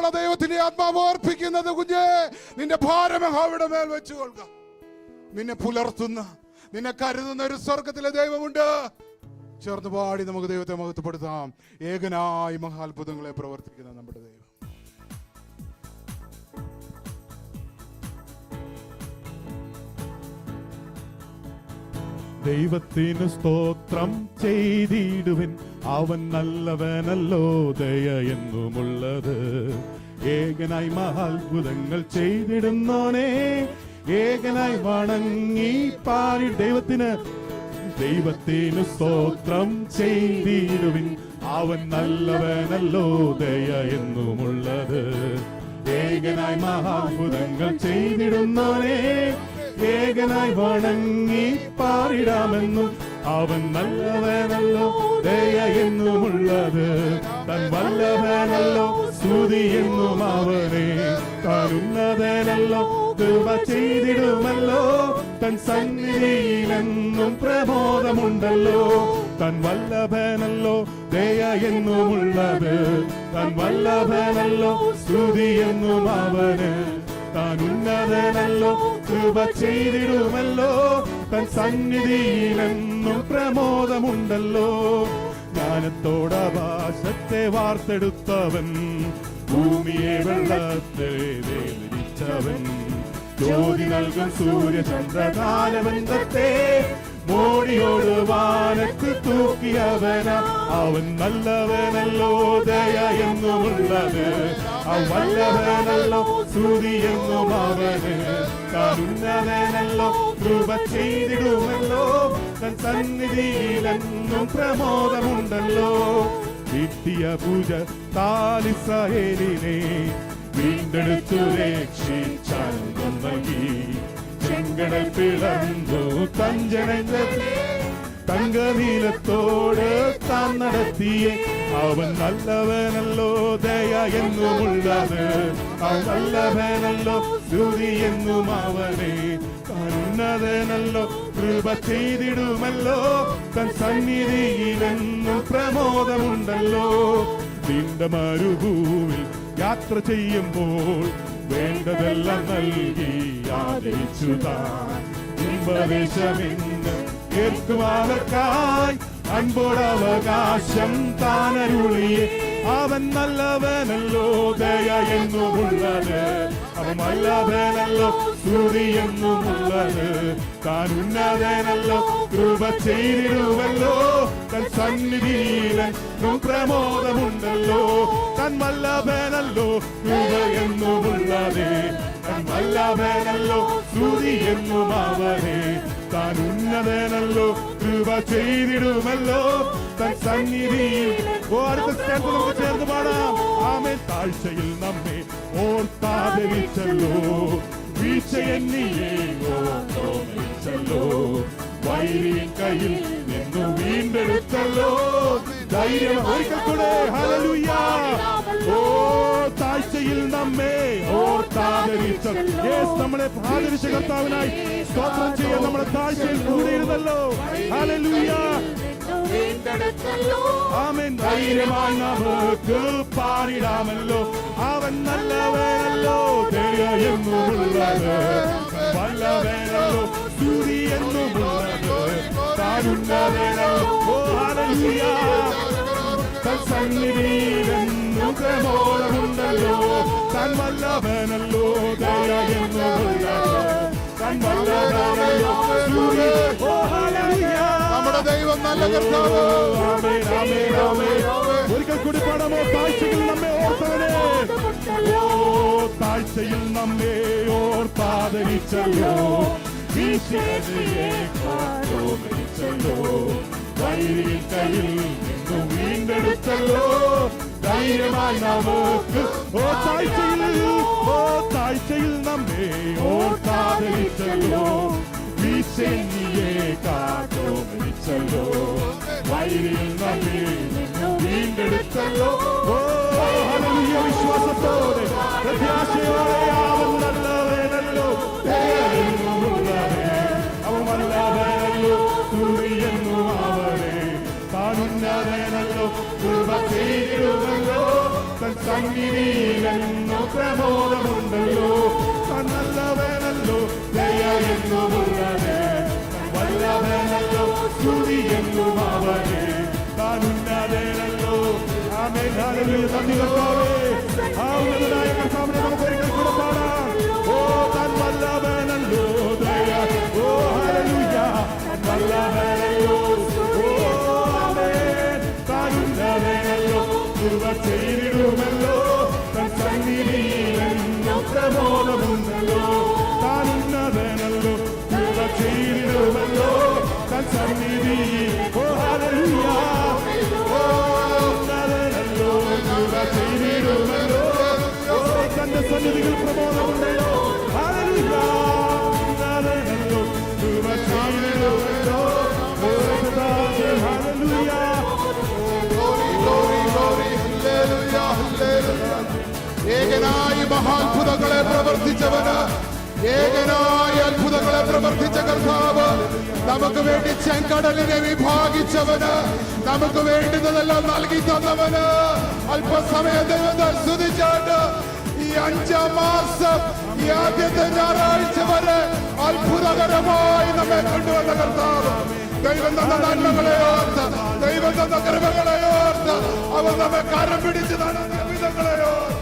ജീവനുള്ള ദൈവത്തിന്റെ ആത്മാവ് ഓർപ്പിക്കുന്നത്, കുഞ്ഞേ നിന്റെ ഭാരം യഹോവയുടെ മേൽ വെച്ചുകൊള്ളുക. നിന്നെ പുലർത്തുന്ന, നിന്നെ കരുതുന്ന ഒരു സ്വർഗത്തിലെ ദൈവമുണ്ട്. ചേർന്ന് പാടി നമുക്ക് ദൈവത്തെ മഹത്വപ്പെടുത്താം. ഏകനായി മഹാത്ഭുതങ്ങളെ പ്രവർത്തിക്കുന്ന നമ്മുടെ ദൈവം. ദൈവത്തിന് സ്തോത്രം ചെയ്തിടുവിൻ, അവൻ നല്ലവനല്ലോ, ദയ എന്നുമുള്ളത്. ഏകനായി മഹാത്ഭുതങ്ങൾ ചെയ്തിടുന്നോനെ, ഏകനായി വണങ്ങി പാടി. ദൈവത്തിന് സ്തോത്രം ചെയ്തിടുവിൻ, അവൻ നല്ലവനല്ലോ, ദയ എന്നുമുള്ളത്. ഏകനായി മഹാത്ഭുതങ്ങൾ ചെയ്തിടുന്നോനെ, ഏകനായി വണങ്ങി പാടിടാമെന്നും, അവൻ നല്ലവനല്ലോ, ദയ എന്നുമുള്ളത്. തൻ വല്ലഭനല്ലോ, സ്തുതി എന്നും അവനെ. താൻ ഉന്നതനല്ലോ, കൃപ ചെയ്തിടുമല്ലോ. തൻ സന്നിധിയിലെന്നും പ്രബോധമുണ്ടല്ലോ. തൻ വല്ലഭനല്ലോ, ദയ എന്നുമുള്ളത്. തൻ വല്ലഭനല്ലോ, സ്തുതി എന്നും അവന്. താൻ ഉന്നതനല്ലോ, കൃപ ചെയ്തിടുമല്ലോ. തൻ സന്നിധിയിലെന്നും പ്രമോദമുണ്ടല്ലോ. ജ്ഞാനത്തോടാകാശത്തെ വാർത്തെടുത്തവൻ, ഭൂമിയെ വെള്ളത്തിൽ വേദനിച്ചവൻ. ജ്യോതി നൽകും സൂര്യചന്ദ്രകാലബന്ധത്തെ മോടിയോട് വാനത്ത് തൂക്കിയവന. അവൻ നല്ലവനല്ലോ, ദയ എന്നുമുള്ളത്. അവൻ വല്ലഭനല്ലോ, സ്തുതി എന്നും അവന്. താൻ ഉന്നതനല്ലോ, കൃപ ചെയ്തിടുമല്ലോ. തൻ സന്നിധിയിലെന്നും പ്രമോദമുണ്ടല്ലോ. കിട്ടിയ പൂജ താലിസ്രായേലിനെ വീണ്ടെടുത്തു രക്ഷിച്ചാൽ നൽകി. ചെങ്കടൽ പിളർന്നു തൻ ജനങ്ങളെ തങ്കനീലത്തോട് താൻ നടത്തിയേ. അവൻ നല്ലവനല്ലോ, ദയ എന്നുമുള്ളത്. അവൻ നല്ലവനല്ലോ, സ്തുതി എന്നും അവനെ. ഉന്നതനല്ലോ, കൃപ ചെയ്തിടുമല്ലോ. തൻ സന്നിധിയിലെന്നും പ്രമോദമുണ്ടല്ലോ. നിന്റെ മരുഭൂവിൽ യാത്ര ചെയ്യുമ്പോൾ വേണ്ടതെല്ലാം നൽകി ആദരിച്ചു താൻ. ഇമ്പദേശമെന്ന് കേൾക്കുവാവർക്കായി അൻപോടവകാശം താനരുളിയേ. അവൻ നല്ലവനല്ലോ, ദയ എന്നുമുള്ളത്. അവൻ വല്ലഭനല്ലോ, സ്തുതി എന്നുമുള്ളത്. താൻ ഉന്നതനല്ലോ, കൃപ ചെയ്തിടുമല്ലോ. തൻ സന്നിധിയിലെന്നും പ്രമോദമുണ്ടല്ലോ. തൻ വല്ലഭനല്ലോ, കൃപ എന്നുമുള്ളത്. തൻ വല്ലഭനല്ലോ, സ്തുതി എന്നും അവനെ. താൻ ഉന്നതനല്ലോ, കൃപ ചെയ്തിടുമല്ലോ. തൻ സന്നിധിയിൽ അടുത്ത സ്ഥാനത്ത് നമുക്ക് ചേർന്ന് പാടാം. ആമേൻ. താഴ്ചയിൽ നമ്മെ ഓർത്താദരിച്ചല്ലോ, വീഴ്ചയെന്നിയെ ഓർത്തോമരിച്ചല്ലോ. വൈരിൻ കയ്യിൽ നിന്നു വീണ്ടെടുത്തല്ലോ. ധൈര്യം ഒരിക്കൽ കൂടെ ഹല്ലേലൂയ. ഓ താഴ്ചയിൽ നമ്മെ ഓർത്താദരിച്ചല്ലോ. നമ്മളെ ആദരിച്ച കർത്താവിനായി സ്തോത്രം ചെയ്യാൻ നമ്മുടെ താഴ്ചയിൽ കൂടിയിരുന്നല്ലോ. ഹല്ലേലൂയ. ആമേൻ. ധൈര്യമായി നമുക്ക് പാടിടാമല്ലോ. അവൻ നല്ലവനല്ലോ, ദയ എന്നുമുള്ളത്. വല്ലവനല്ലോ, സ്തുതി എന്നുമുള്ളത്. താൻ ഉന്നതനല്ലോ, ഓ ഹല്ലേലൂയ. തൻ സന്നിധിയിലെന്നും പ്രമോദമുണ്ടല്ലോ. താൻ വല്ലഭനല്ലോ, ദയ എന്നുമുള്ളത്. താൻ വല്ലഭനല്ലോ, സ്തുതി. ഓ ഹല്ലേലൂയ. നമ്മുടെ ദൈവം നല്ല കർത്താവ്. ഒരിക്കൽ കൂടി പാടാമോ? താഴ്ചയിൽ നമ്മെ ഓർത്തവനെ. ഓ താഴ്ചയിൽ നമ്മെ ഓർത്താദരിച്ചല്ലോ. വീഴ്ചയെന്നിച്ചല്ലോ. വൈരിൻ കയ്യിൽ നിന്നും വീണ്ടെടുത്തല്ലോ. ധൈര്യമായി നമുക്ക് ഓ താഴ്ചയിൽ നമ്മെ ഓർത്താദരിച്ചല്ലോ. വീഴ്ചയെ കാത്തോ മരിച്ചല്ലോ. വൈരിൽ നമ്മെ വീണ്ടെടുത്തല്ലോ. ഓ ഹല്ലേലൂയ. വിശ്വാസത്തോടെ പ്രത്യാശയോടെ അവൻ നല്ലവനല്ലോ, അവൻ വല്ലഭനല്ലോ, സ്തുതി എന്നും അവനെ. താൻ ഉന്നതനല്ലോ, കൃപ ചെയ്തിടുമല്ലോ. തൻ സന്നിധിയിലെന്നു പ്രമോദമുണ്ടല്ലോ. നല്ലവനല്ലോ ദയയെന്നുമുള്ളത്, വല്ലവനല്ലോ സ്തുതി എന്നും അവനെ. താൻ ഉന്നതനല്ലോ. ആമേൻ. ഹല്ലേലൂയ. നന്ദി കർത്താവേ. ആ ഉന്നതനായ കർത്താവിനെ നമുക്ക് ഒരിക്കൽ കൂടെ പാടാം. ഓ താൻ വല്ലവനല്ലോ ദയ. ഓ ഹല്ലേലൂയ. വല്ലവനല്ലോ. ഓ ആമേൻ. താൻ ഉന്നതനല്ലോ. കൃപ ചെയ്തിടുമല്ലോ. തൻ സന്നിധിയിലെന്നും പ്രമോദമുണ്ടല്ലോ. താൻ ഉന്നതനല്ലോ. കൃപ ചെയ്തിടുമല്ലോ. തൻ സന്നിധിയിൽ. ഓ ഹല്ലേലൂയ. ഓ ഉന്നതനല്ലോ. കൃപ ചെയ്തിടുമല്ലോ. ഓ തന്റെ സന്നിധിയിൽ പ്രമോദമുണ്ടല്ലോ. ഹല്ലേലൂയ. ഉന്നതനല്ലോ. കൃപ ചെയ്തിടുമല്ലോ. ഓ കർത്താവേ. ഹല്ലേലൂയ. ഏകനായി മഹാത്ഭുതങ്ങളെ പ്രവർത്തിച്ചവന്, ഏകനായി അത്ഭുതങ്ങളെ പ്രവർത്തിച്ച കർത്താവ്, നമുക്ക് വേണ്ടി ചെങ്കടലിനെ വിഭാഗിച്ചവന്, നമുക്ക് വേണ്ടുന്നതെല്ലാം നൽകി തന്നവന്, അല്പസമയം ദൈവത്തെ സ്തുതിച്ചാട്ട് ഈ 5-ാം മാസം ഈ ആദ്യത്തെ ഞായറാഴ്ച വരെ അത്ഭുതകരമായി നമ്മെ കൊണ്ടുവന്ന കർത്താവ്, ദൈവം തന്ന നന്മകളെ ഓർത്ത്, ദൈവം തന്ന കൃപകളെ ഓർത്ത്, അവൻ നമ്മെ കരം പിടിച്ച് നടന്ന വിധങ്ങളെ ഓർത്ത്